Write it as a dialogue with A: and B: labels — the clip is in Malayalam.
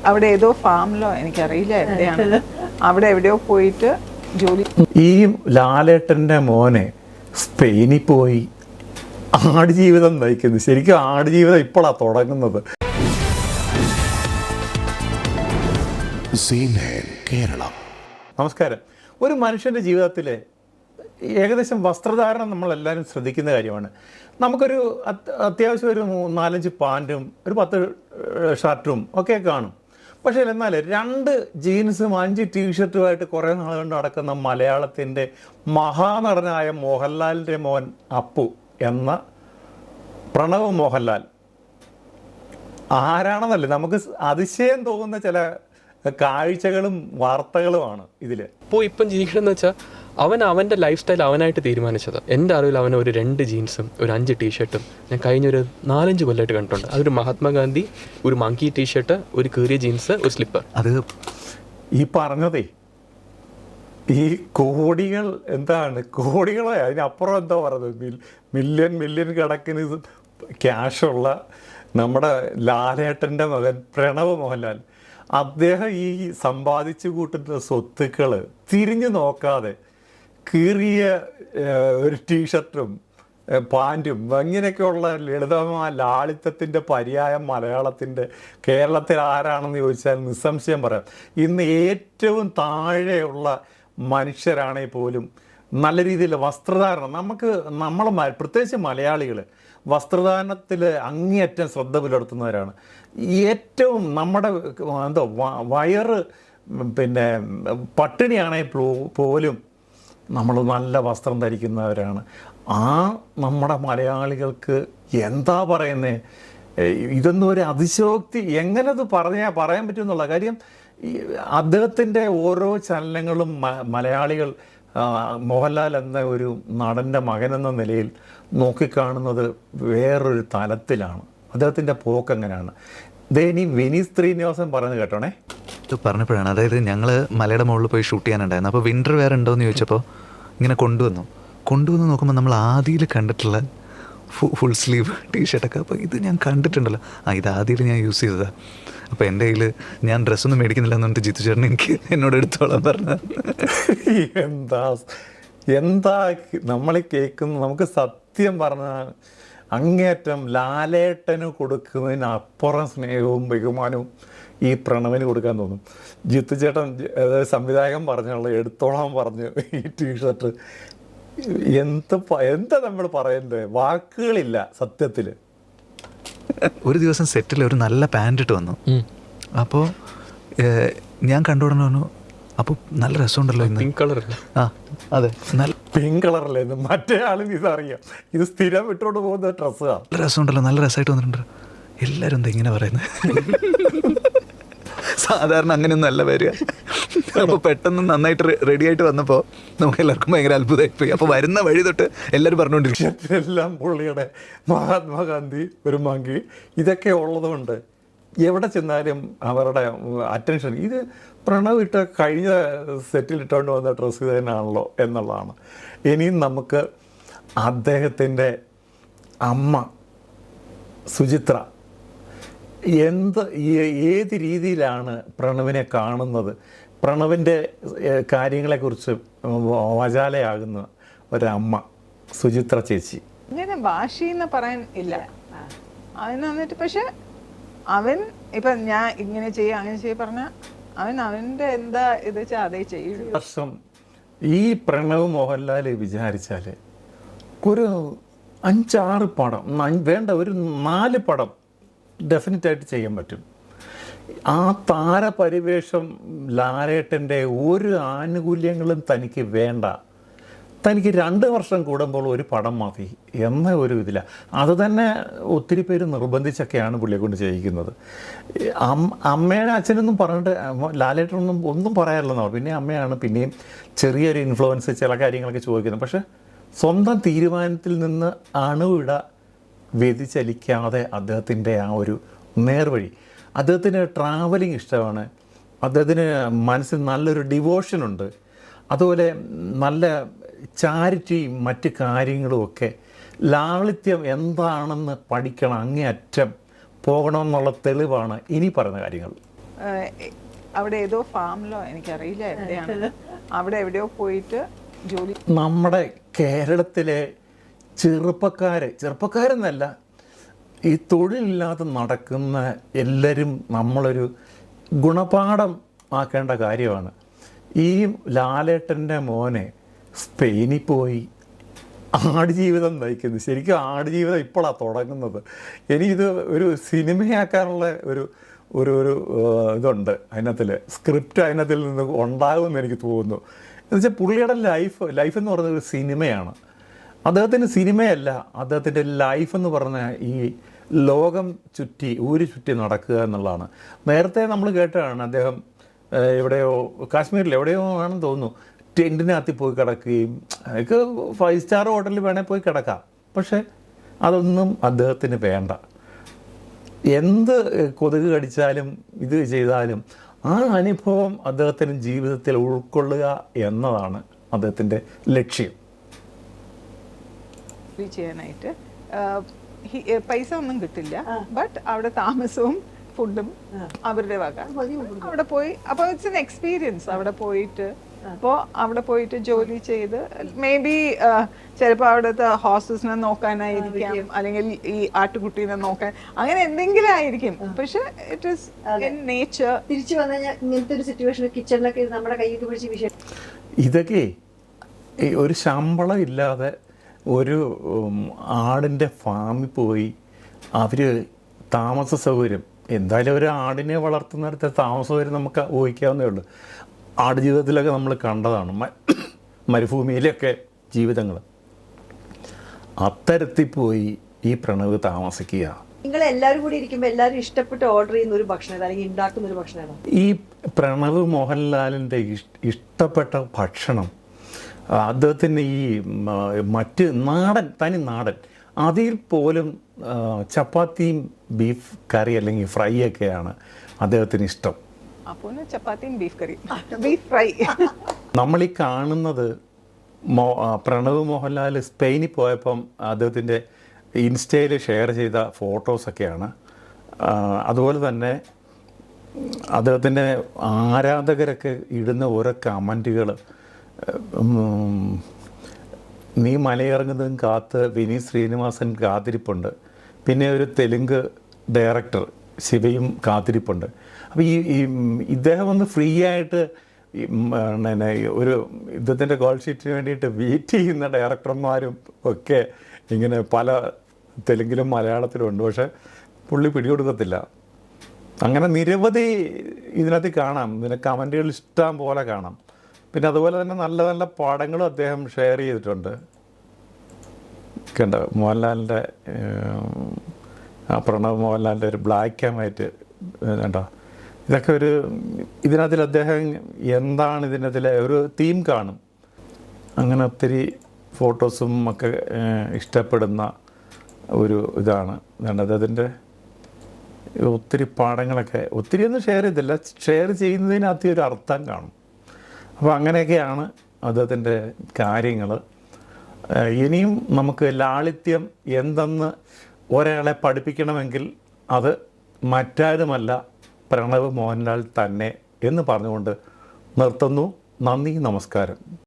A: അവിടെ ഏതോ ഫാമിലോ എനിക്കറിയില്ല എവിടെയാണ്, അവിടെ എവിടെയോ പോയിട്ട് ജോലി.
B: ഈ ലാലേട്ടൻ്റെ മോനെ സ്പെയിനിൽ പോയി ആടുജീവിതം നയിക്കുന്നു. ശരിക്കും ആടുജീവിതം ഇപ്പോഴാണ് തുടങ്ങുന്നത്. കേരളം. നമസ്കാരം. ഒരു മനുഷ്യൻ്റെ ജീവിതത്തിൽ ഏകദേശം വസ്ത്രധാരണം നമ്മളെല്ലാവരും ശ്രദ്ധിക്കുന്ന കാര്യമാണ്. നമുക്കൊരു അത്യാവശ്യം ഒരു 4-5 പാൻറ്റും ഒരു 10 ഷർട്ടും ഒക്കെ കാണും. പക്ഷേ എന്നാൽ 2 ജീൻസും 5 ടീഷർട്ടുമായിട്ട് കുറേ നാൾ കൊണ്ട് നടക്കുന്ന മലയാളത്തിൻ്റെ മഹാനടനായ മോഹൻലാലിൻ്റെ മോൻ അപ്പു എന്ന പ്രണവ് മോഹൻലാൽ ആരാണെന്നല്ലേ നമുക്ക് അതിശയം തോന്നുന്ന ചില കാഴ്ചകളും വാർത്തകളുമാണ് ഇതിൽ.
C: അപ്പോൾ ഇപ്പം ജീവിക്കണമെന്ന് വെച്ചാൽ അവൻ്റെ ലൈഫ് സ്റ്റൈൽ അവനായിട്ട് തീരുമാനിച്ചത്. എൻ്റെ അറിവിൽ അവൻ ഒരു 2 ജീൻസും ഒരു 5 ടീഷർട്ടും ഞാൻ കഴിഞ്ഞൊരു 4-5 കൊല്ലമായിട്ട് കണ്ടിട്ടുണ്ട്. അതൊരു മഹാത്മാഗാന്ധി, ഒരു മങ്കി ടീഷർട്ട്, ഒരു കീറിയ ജീൻസ്, ഒരു സ്ലിപ്പർ.
B: അത് ഈ പറഞ്ഞതേ ഈ കോടികൾ എന്താണ്, കോടികളോ അതിനപ്പുറം എന്താ പറയുന്നത്, മില്യൺ കണക്കിന് ഇത് ക്യാഷുള്ള നമ്മുടെ ലാലേട്ടൻ്റെ മകൻ പ്രണവ് മോഹൻലാൽ, അദ്ദേഹം ഈ സമ്പാദിച്ചു കൂട്ടുന്ന സ്വത്തുക്കൾ തിരിഞ്ഞു നോക്കാതെ കീറിയ ഒരു ടീഷർട്ടും പാൻറ്റും അങ്ങനെയൊക്കെയുള്ള ലളിതമായ ലാളിത്യത്തിൻ്റെ പര്യായം മലയാളത്തിൻ്റെ കേരളത്തിൽ ആരാണെന്ന് ചോദിച്ചാൽ നിസ്സംശയം പറയാം. ഇന്ന് ഏറ്റവും താഴെയുള്ള മനുഷ്യരാണെങ്കിൽ പോലും നല്ല രീതിയിൽ വസ്ത്രധാരണം നമ്മൾ പ്രത്യേകിച്ച് മലയാളികൾ വസ്ത്രധാരണത്തിൽ അങ്ങേയറ്റം ശ്രദ്ധ പുലർത്തുന്നവരാണ്. ഏറ്റവും നമ്മുടെ വയറ് പിന്നെ പട്ടിണിയാണെങ്കിൽ പോലും നമ്മൾ നല്ല വസ്ത്രം ധരിക്കുന്നവരാണ്. നമ്മുടെ മലയാളികൾക്ക് എന്താ പറയുന്നത്, ഇതൊന്നും ഒരു അതിശയോക്തി, എങ്ങനെ അത് പറയാൻ പറ്റും എന്നുള്ള കാര്യം. അദ്ദേഹത്തിൻ്റെ ഓരോ ചലനങ്ങളും മലയാളികൾ മോഹൻലാൽ എന്ന ഒരു നടൻ്റെ മകനെന്ന നിലയിൽ നോക്കിക്കാണുന്നത് വേറൊരു തലത്തിലാണ്. അദ്ദേഹത്തിൻ്റെ പോക്ക് എങ്ങനെയാണ്. ഇനി വിനീത് ശ്രീനിവാസൻ പറയുന്നത് കേട്ടോണേ.
D: ഇത് പറഞ്ഞപ്പോഴാണ്, അതായത് ഞങ്ങൾ മലയുടെ മുകളിൽ പോയി ഷൂട്ട് ചെയ്യാനുണ്ടായിരുന്നു. അപ്പോൾ വിൻ്റർ വെയർ ഉണ്ടോയെന്ന് ചോദിച്ചപ്പോൾ ഇങ്ങനെ കൊണ്ടുവന്ന് നോക്കുമ്പോൾ നമ്മൾ ആദ്യയിൽ കണ്ടിട്ടുള്ള ഫുൾ സ്ലീവ് ടീഷർട്ടൊക്കെ. അപ്പോൾ ഇത് ഞാൻ കണ്ടിട്ടുണ്ടല്ലോ, ഇത് ആദ്യയിൽ ഞാൻ യൂസ് ചെയ്തതാണ്. അപ്പോൾ എൻ്റെ കയ്യിൽ ഞാൻ ഡ്രസ്സൊന്നും മേടിക്കുന്നില്ല എന്ന് പറഞ്ഞിട്ട് ജിത്തു ചേട്ടൻ എന്നോട് എടുത്തോളാൻ പറഞ്ഞത്.
B: എന്താ നമ്മൾ കേൾക്കുന്നു. നമുക്ക് സത്യം പറഞ്ഞാൽ അങ്ങേയറ്റം ലാലേട്ടന് കൊടുക്കുന്നതിന് അപ്പുറം സ്നേഹവും ബഹുമാനവും ഈ പ്രണവിന് കൊടുക്കാൻ തോന്നും. ജിത്തു ചേട്ടൻ സംവിധായകൻ പറഞ്ഞുള്ള എടുത്തോളാൻ പറഞ്ഞു ഈ ടീഷർട്ട്. എന്താ നമ്മൾ പറയുന്നത്, വാക്കുകളില്ല സത്യത്തിൽ.
D: ഒരു ദിവസം സെറ്റിൽ ഒരു നല്ല പാൻറ് ഇട്ട് വന്നു. അപ്പോൾ ഞാൻ കണ്ടുടനെ പറഞ്ഞു, അപ്പോൾ നല്ല രസമുണ്ടല്ലോ ഇന്ന്.
C: Pink colour.
D: അതെ, നല്ല
B: പിങ്ക് കളറല്ലേ. മറ്റേ ആളിന് ഇതറിയാം, ഇത് സ്ഥിരം ഇട്ടോണ്ട് പോകുന്ന ഡ്രസ്സാണ്.
D: നല്ല രസമുണ്ടല്ലോ, നല്ല രസമായിട്ട് വന്നിട്ടുണ്ട്. എല്ലാവരും എന്താ ഇങ്ങനെ പറയുന്നത്? സാധാരണ അങ്ങനെയൊന്നും അല്ല വരിക. അപ്പോൾ പെട്ടെന്ന് നന്നായിട്ട് റെഡി ആയിട്ട് വന്നപ്പോൾ നമുക്ക് എല്ലാവർക്കും ഭയങ്കര അത്ഭുതമായിപ്പോയി. അപ്പോൾ വരുന്ന വഴി തൊട്ട് എല്ലാവരും പറഞ്ഞുകൊണ്ടിരിക്കും
B: എല്ലാം പുള്ളിയുടെ മഹാത്മാഗാന്ധി, ഒരു മങ്കി, ഇതൊക്കെ ഉള്ളതുകൊണ്ട് എവിടെ ചെന്നാലും അവരുടെ അറ്റൻഷൻ ഇത് പ്രണവ് ഇട്ട കഴിഞ്ഞ സെറ്റിൽ ഇട്ടുകൊണ്ട് വന്ന ഡ്രസ്സ് തന്നെയാണല്ലോ എന്നുള്ളതാണ്. ഇനിയും നമുക്ക് അദ്ദേഹത്തിൻ്റെ അമ്മ സുചിത്ര ഏത് രീതിയിലാണ് പ്രണവിനെ കാണുന്നത്, പ്രണവിൻ്റെ കാര്യങ്ങളെക്കുറിച്ച് വജാലയാകുന്ന ഒരമ്മ സുചിത്ര ചേച്ചി.
A: ഇങ്ങനെ വാശിന്ന് പറയാൻ ഇല്ല അവൻ വന്നിട്ട്. പക്ഷെ അവൻ ഇപ്പം ഞാൻ ഇങ്ങനെ ചെയ്യും അങ്ങനെ ചെയ്യും പറഞ്ഞാൽ അവൻ്റെ എന്താ ഇത് വെച്ചാൽ അതേ ചെയ്യും.
B: വർഷം ഈ പ്രണവ് മോഹൻലാൽ വിചാരിച്ചാൽ ഒരു 5-6 പടം വേണ്ട, ഒരു 4 പടം ഡെഫിനറ്റായിട്ട് ചെയ്യാൻ പറ്റും. ആ താരപരിവേഷം ലാലേട്ടൻ്റെ ഒരു ആനുകൂല്യങ്ങളും തനിക്ക് വേണ്ട. തനിക്ക് 2 വർഷം കൂടുമ്പോൾ ഒരു പടം മതി എന്ന ഒരു ഇതില്ല. അത് തന്നെ ഒത്തിരി പേര് നിർബന്ധിച്ചൊക്കെയാണ് പുള്ളിയെ കൊണ്ട് ചെയ്യിക്കുന്നത്. അമ്മയുടെ അച്ഛനൊന്നും പറഞ്ഞിട്ട് ഒന്നും പറയാറില്ലെന്നോ. പിന്നെ അമ്മയാണ് പിന്നെയും ചെറിയൊരു ഇൻഫ്ലുവൻസ് ചില കാര്യങ്ങളൊക്കെ ചോദിക്കുന്നത്. പക്ഷേ സ്വന്തം തീരുമാനത്തിൽ നിന്ന് അണുവിട വ്യതിചലിക്കാതെ അദ്ദേഹത്തിൻ്റെ ആ ഒരു നേർവഴി. അദ്ദേഹത്തിന് ട്രാവലിംഗ് ഇഷ്ടമാണ്. അദ്ദേഹത്തിന് മനസ്സിൽ നല്ലൊരു ഡിവോഷനുണ്ട്. അതുപോലെ നല്ല ചാരിറ്റിയും മറ്റ് കാര്യങ്ങളുമൊക്കെ ലാളിത്യം എന്താണെന്ന് പഠിക്കണം. അങ്ങേയറ്റം പോകണമെന്നുള്ള തെളിവാണ് ഇനി പറയുന്ന കാര്യങ്ങൾ.
A: അവിടെ ഏതോ ഫാമിലോ എനിക്കറിയില്ല എവിടെയാണ്, അവിടെ എവിടെയോ പോയിട്ട് ജോലി.
B: നമ്മുടെ കേരളത്തിലെ ചെറുപ്പക്കാരെന്നല്ല, ഈ തൊഴിലില്ലാതെ നടക്കുന്ന എല്ലാവരും നമ്മളൊരു ഗുണപാഠം ആക്കേണ്ട കാര്യമാണ്. ഈ ലാലേട്ടൻ്റെ മോനെ സ്പെയിനിൽ പോയി ആടുജീവിതം നയിക്കുന്നു. ശരിക്കും ആടുജീവിതം ഇപ്പോഴാണ് തുടങ്ങുന്നത്. എനിക്കിത് ഒരു സിനിമയാക്കാനുള്ള ഒരു ഒരു ഒരു ഇതുണ്ട് അതിനകത്തിൽ, സ്ക്രിപ്റ്റ് അതിനകത്തിൽ നിന്ന് ഉണ്ടാകുമെന്ന് എനിക്ക് തോന്നുന്നു. എന്നുവെച്ചാൽ പുള്ളിയുടെ ലൈഫ് എന്ന് പറയുന്നത് ഒരു സിനിമയാണ്. അദ്ദേഹത്തിന് സിനിമയല്ല, അദ്ദേഹത്തിൻ്റെ ലൈഫ് എന്ന് പറഞ്ഞാൽ ഈ ലോകം ഊര് ചുറ്റി നടക്കുക എന്നുള്ളതാണ്. നേരത്തെ നമ്മൾ കേട്ടതാണ് അദ്ദേഹം എവിടെയോ കാശ്മീരിൽ എവിടെയോ ആണെന്ന് തോന്നുന്നു ടെൻറ്റിനകത്ത് പോയി കിടക്കുകയും, അതൊക്കെ 5 സ്റ്റാർ ഹോട്ടലിൽ വേണേൽ പോയി കിടക്കാം. പക്ഷേ അതൊന്നും അദ്ദേഹത്തിന് വേണ്ട. എന്ത് കൊതുക് കടിച്ചാലും ഇത് ചെയ്താലും ആ അനുഭവം അദ്ദേഹത്തിന് ജീവിതത്തിൽ ഉൾക്കൊള്ളുക എന്നതാണ് അദ്ദേഹത്തിൻ്റെ ലക്ഷ്യം.
A: ചെയ്യാനായിട്ട് പൈസ ഒന്നും കിട്ടില്ല, ബട്ട് അവിടെ താമസവും ഫുഡും അവരുടെ വക. അവിടെ പോയി അപ്പോൾ ഇറ്റ്സ് എൻ എക്സ്പീരിയൻസ്. അവിടെ പോയിട്ട് അപ്പോൾ അവിടെ പോയിട്ട് ജോലി ചെയ്ത് മേ ബി ചിലപ്പോൾ അവിടുത്തെ ഹോസ്റ്റസിനെ നോക്കാനായിരിക്കാം, അല്ലെങ്കിൽ ഈ ആട്ടുകുട്ടീനെ നോക്കാൻ, അങ്ങനെ എന്തെങ്കിലും ആയിരിക്കും. പക്ഷെ ഇറ്റ് ഈസ് ഇൻ നേച്ചർ.
E: തിരിച്ചു വന്നു കഴിഞ്ഞാൽ ഇങ്ങനത്തെ ഒരു സിറ്റുവേഷൻ കിച്ചണിലൊക്കെ നമ്മുടെ കയ്യിൽ പിടിച്ച വിഷയം
B: ഇതൊക്കെ ഒരു ശമ്പളം ഇല്ലാതെ ഒരു ആടിൻ്റെ ഫാമിൽ പോയി അവർ താമസ സൗകര്യം, എന്തായാലും ഒരു ആടിനെ വളർത്തുന്നിടത്ത് താമസ സൗകര്യം നമുക്ക് ഊഹിക്കാവുന്നേ ഉള്ളൂ. ആടുജീവിതത്തിലൊക്കെ നമ്മൾ കണ്ടതാണ് മരുഭൂമിയിലൊക്കെ ജീവിതങ്ങൾ. അത്തരത്തിൽ പോയി ഈ പ്രണവ് താമസിക്കുക.
E: നിങ്ങൾ എല്ലാവരും കൂടി ഇരിക്കുമ്പോൾ എല്ലാവരും ഇഷ്ടപ്പെട്ട് ഓർഡർ ചെയ്യുന്ന ഒരു ഭക്ഷണം അല്ലെങ്കിൽ ഉണ്ടാക്കുന്ന ഒരു ഭക്ഷണമാണ്
B: ഈ പ്രണവ് മോഹൻലാലിൻ്റെ ഇഷ്ടപ്പെട്ട ഭക്ഷണം. അദ്ദേഹത്തിന് ഈ മറ്റ് തനി നാടൻ അതിൽ പോലും ചപ്പാത്തിയും ബീഫ് കറി അല്ലെങ്കിൽ ഫ്രൈ ഒക്കെയാണ് അദ്ദേഹത്തിന് ഇഷ്ടം.
A: അപ്പോൾ ചപ്പാത്തിയും ബീഫ് കറി, ബീഫ് ഫ്രൈ.
B: നമ്മൾ ഈ കാണുന്നത് പ്രണവ് മോഹൻലാൽ സ്പെയിനിൽ പോയപ്പം അദ്ദേഹത്തിൻ്റെ ഇൻസ്റ്റയിൽ ഷെയർ ചെയ്ത ഫോട്ടോസൊക്കെയാണ്. അതുപോലെ തന്നെ അദ്ദേഹത്തിൻ്റെ ആരാധകരൊക്കെ ഇടുന്ന ഓരോ കമൻറ്റുകൾ, നീ മലയിറങ്ങുന്നതും കാത്ത് വിനീത് ശ്രീനിവാസൻ കാത്തിരിപ്പുണ്ട്, പിന്നെ ഒരു തെലുങ്ക് ഡയറക്ടർ ശിവയും കാത്തിരിപ്പുണ്ട്. അപ്പോൾ ഇദ്ദേഹം ഒന്ന് ഫ്രീ ആയിട്ട് ഒരു യുദ്ധത്തിൻ്റെ കോൾ ഷീറ്റിന് വേണ്ടിയിട്ട് വെയിറ്റ് ചെയ്യുന്ന ഡയറക്ടർമാരും ഒക്കെ ഇങ്ങനെ പല തെലുങ്കിലും മലയാളത്തിലും ഉണ്ട്. പക്ഷേ പുള്ളി പിടികൊടുക്കത്തില്ല. അങ്ങനെ നിരവധി ഇതിനകത്ത് കാണാം. ഇതിൻ്റെ കമൻറ്റുകൾ ഇഷ്ടം പോലെ കാണാം. പിന്നെ അതുപോലെ തന്നെ നല്ല നല്ല പടങ്ങളും അദ്ദേഹം ഷെയർ ചെയ്തിട്ടുണ്ട്. കണ്ട മോഹൻലാലിൻ്റെ പ്രണവ് മോഹൻലാലിൻ്റെ ഒരു ബ്ലാക്ക് ആൻഡ് വൈറ്റ് കണ്ടോ, ഇതൊക്കെ ഒരു ഇതിനകത്തിൽ അദ്ദേഹം എന്താണ് ഇതിനകത്തിലെ ഒരു തീം കാണും. അങ്ങനെ ഒത്തിരി ഫോട്ടോസും ഒക്കെ ഇഷ്ടപ്പെടുന്ന ഒരു ഇതാണ് അദ്ദേഹത്തിൻ്റെ. ഒത്തിരി പാഠങ്ങളൊക്കെ ഒത്തിരിയൊന്നും ഷെയർ ചെയ്തില്ല, ഷെയർ ചെയ്യുന്നതിനകത്ത് ഒരു അർത്ഥം കാണും. അപ്പോൾ അങ്ങനെയൊക്കെയാണ് അദ്ദേഹത്തിൻ്റെ കാര്യങ്ങൾ. ഇനിയും നമുക്ക് ലാളിത്യം എന്തെന്ന് ഒരാളെ പഠിപ്പിക്കണമെങ്കിൽ അത് മറ്റാരുമല്ല പ്രണവ് മോഹൻലാൽ തന്നെ എന്ന് പറഞ്ഞുകൊണ്ട് നിർത്തുന്നു. നന്ദി, നമസ്കാരം.